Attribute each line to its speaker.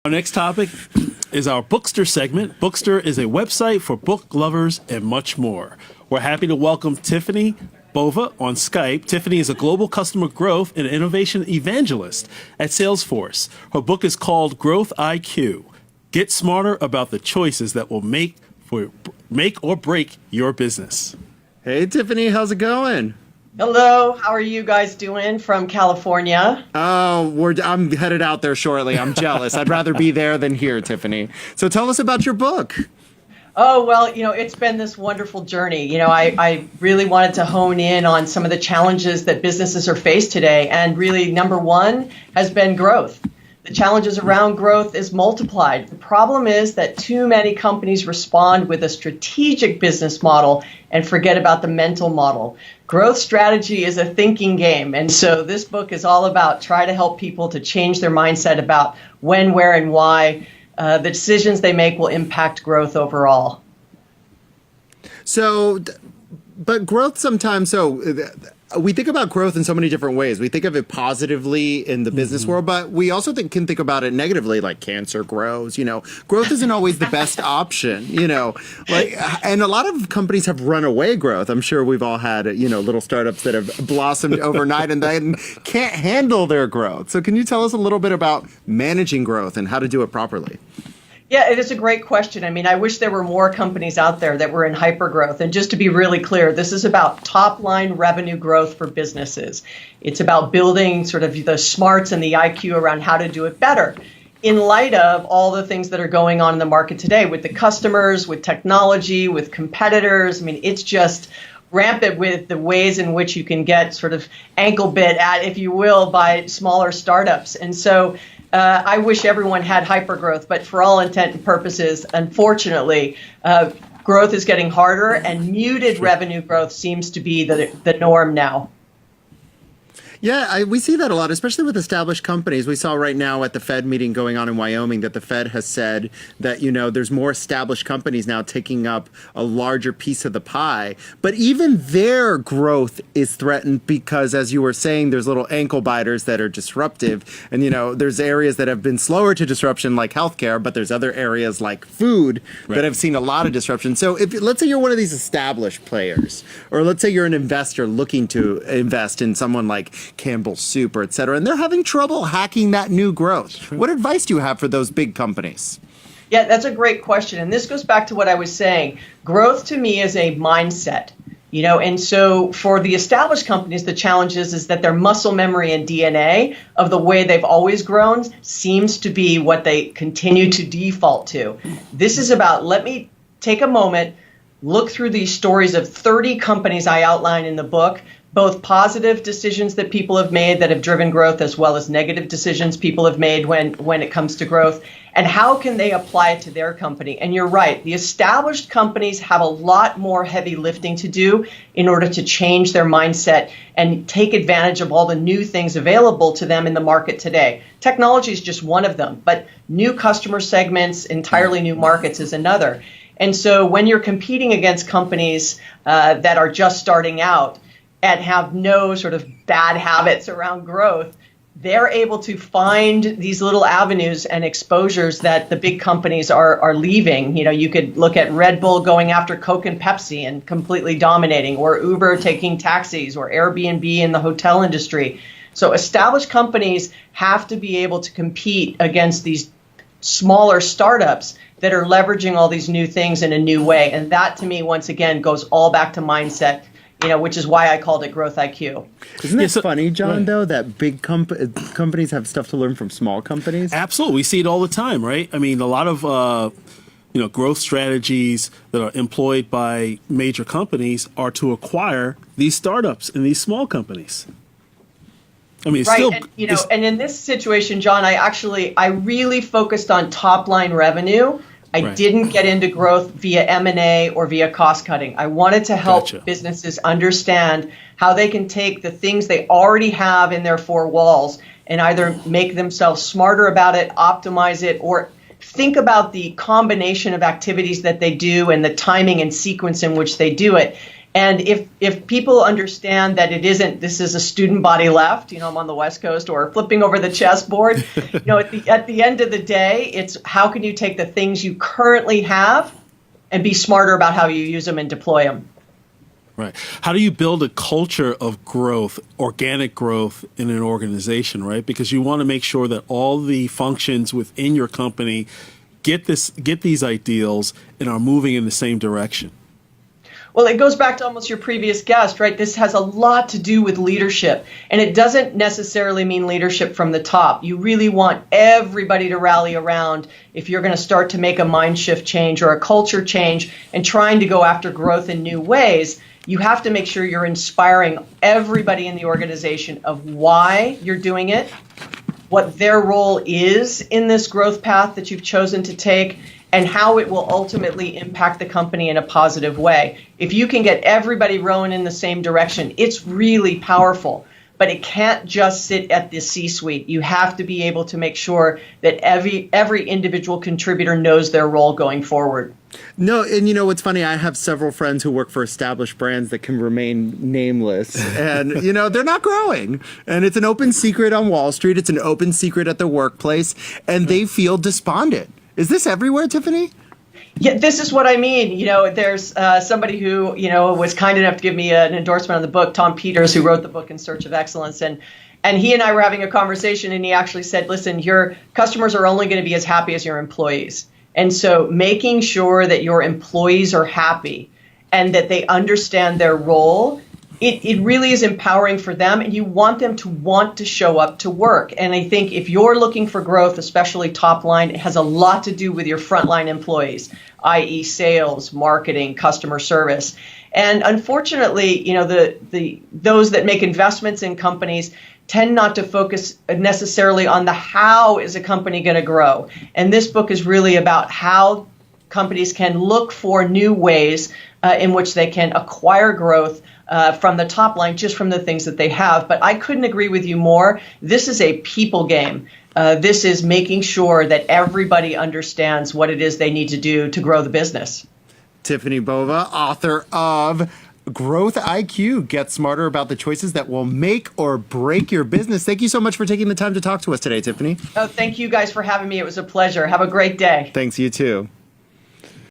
Speaker 1: Our next topic is our Bookster segment. Bookster is a website for book lovers and much more. We're happy to welcome Tiffany Bova on Skype. Tiffany is a global customer growth and innovation evangelist at Salesforce. Her book is called Growth IQ. Get smarter about the choices that will make or break your business.
Speaker 2: Hey, Tiffany, how's it going?
Speaker 3: Hello, how are you guys doing from California?
Speaker 2: Oh, I'm headed out there shortly. I'm jealous. I'd rather be there than here, Tiffany. So tell us about your book.
Speaker 3: Oh, well, it's been this wonderful journey. I really wanted to hone in on some of the challenges that businesses are faced today. And really, number one has been growth. The challenges around growth is multiplied. The problem is that too many companies respond with a strategic business model and forget about the mental model. Growth strategy is a thinking game. And so this book is all about trying to help people to change their mindset about when, where, and why the decisions they make will impact growth overall.
Speaker 2: So, but growth sometimes, we think about growth in so many different ways. We think of it positively in the business world, but we also can think about it negatively, like cancer grows. Growth isn't always the best option. And a lot of companies have runaway growth. I'm sure we've all had little startups that have blossomed overnight and then can't handle their growth. So can you tell us a little bit about managing growth and how to do it properly?
Speaker 3: Yeah, it is a great question. I mean, I wish there were more companies out there that were in hypergrowth. And just to be really clear, this is about top line revenue growth for businesses. It's about building sort of the smarts and the IQ around how to do it better in light of all the things that are going on in the market today with the customers, with technology, with competitors. I mean, it's just rampant with the ways in which you can get sort of ankle bit at, if you will, by smaller startups. And so I wish everyone had hypergrowth, but for all intent and purposes, unfortunately, growth is getting harder and muted revenue growth seems to be the norm now.
Speaker 2: Yeah, we see that a lot, especially with established companies. We saw right now at the Fed meeting going on in Wyoming that the Fed has said that, there's more established companies now taking up a larger piece of the pie. But even their growth is threatened because, as you were saying, there's little ankle biters that are disruptive. And, there's areas that have been slower to disruption like healthcare, but there's other areas like food that have seen a lot of disruption. So let's say you're one of these established players, or let's say you're an investor looking to invest in someone like Campbell's Soup, et cetera, and they're having trouble hacking that new growth. What advice do you have for those big companies?
Speaker 3: Yeah, that's a great question. And this goes back to what I was saying. Growth to me is a mindset, and so for the established companies, the challenge is that their muscle memory and DNA of the way they've always grown seems to be what they continue to default to. This is about, let me take a moment, look through these stories of 30 companies I outline in the book, both positive decisions that people have made that have driven growth as well as negative decisions people have made when it comes to growth, and how can they apply it to their company. And you're right, the established companies have a lot more heavy lifting to do in order to change their mindset and take advantage of all the new things available to them in the market today. Technology is just one of them, but new customer segments, entirely new markets is another. And so when you're competing against companies that are just starting out, and have no sort of bad habits around growth, they're able to find these little avenues and exposures that the big companies are leaving. You could look at Red Bull going after Coke and Pepsi and completely dominating, or Uber taking taxis, or Airbnb in the hotel industry. So established companies have to be able to compete against these smaller startups that are leveraging all these new things in a new way. And that, to me, once again, goes all back to mindset, which is why I called it Growth IQ.
Speaker 2: Isn't it funny, John, though, that big companies have stuff to learn from small companies?
Speaker 1: Absolutely. We see it all the time, right? I mean, a lot of growth strategies that are employed by major companies are to acquire these startups and these small companies. I mean, it's
Speaker 3: right.
Speaker 1: still,
Speaker 3: and in this situation, John, I really focused on top line revenue. I didn't get into growth via M&A or via cost cutting. I wanted to help businesses understand how they can take the things they already have in their four walls and either make themselves smarter about it, optimize it, or think about the combination of activities that they do and the timing and sequence in which they do it, And if people understand that this is a student body left, I'm on the West Coast, or flipping over the chessboard, at the end of the day, it's how can you take the things you currently have and be smarter about how you use them and deploy them.
Speaker 1: Right. How do you build a culture of growth, organic growth in an organization, right? Because you want to make sure that all the functions within your company get these ideals and are moving in the same direction.
Speaker 3: Well, it goes back to almost your previous guest, right? This has a lot to do with leadership, and it doesn't necessarily mean leadership from the top. You really want everybody to rally around if you're going to start to make a mind shift change or a culture change and trying to go after growth in new ways. You have to make sure you're inspiring everybody in the organization of why you're doing it, what their role is in this growth path that you've chosen to take, and how it will ultimately impact the company in a positive way. If you can get everybody rowing in the same direction, it's really powerful. But it can't just sit at the C-suite. You have to be able to make sure that every individual contributor knows their role going forward.
Speaker 2: No, and what's funny, I have several friends who work for established brands that can remain nameless, and they're not growing. And it's an open secret on Wall Street, it's an open secret at the workplace, and they feel despondent. Is this everywhere, Tiffany?
Speaker 3: Yeah, this is what I mean. There's somebody who, was kind enough to give me an endorsement on the book, Tom Peters, who wrote the book In Search of Excellence. And he and I were having a conversation, and he actually said, listen, your customers are only going to be as happy as your employees. And so making sure that your employees are happy and that they understand their role, it really is empowering for them, and you want them to want to show up to work. And I think if you're looking for growth, especially top line, it has a lot to do with your frontline employees, i.e. sales, marketing, customer service. And unfortunately, those that make investments in companies tend not to focus necessarily on the how is a company going to grow. And this book is really about how companies can look for new ways in which they can acquire growth from the top line, just from the things that they have. But I couldn't agree with you more. This is a people game. This is making sure that everybody understands what it is they need to do to grow the business.
Speaker 2: Tiffany Bova, author of Growth IQ, Get Smarter About the Choices That Will Make or Break Your Business. Thank you so much for taking the time to talk to us today, Tiffany.
Speaker 3: Oh, thank you guys for having me. It was a pleasure. Have a great day.
Speaker 2: Thanks, you too.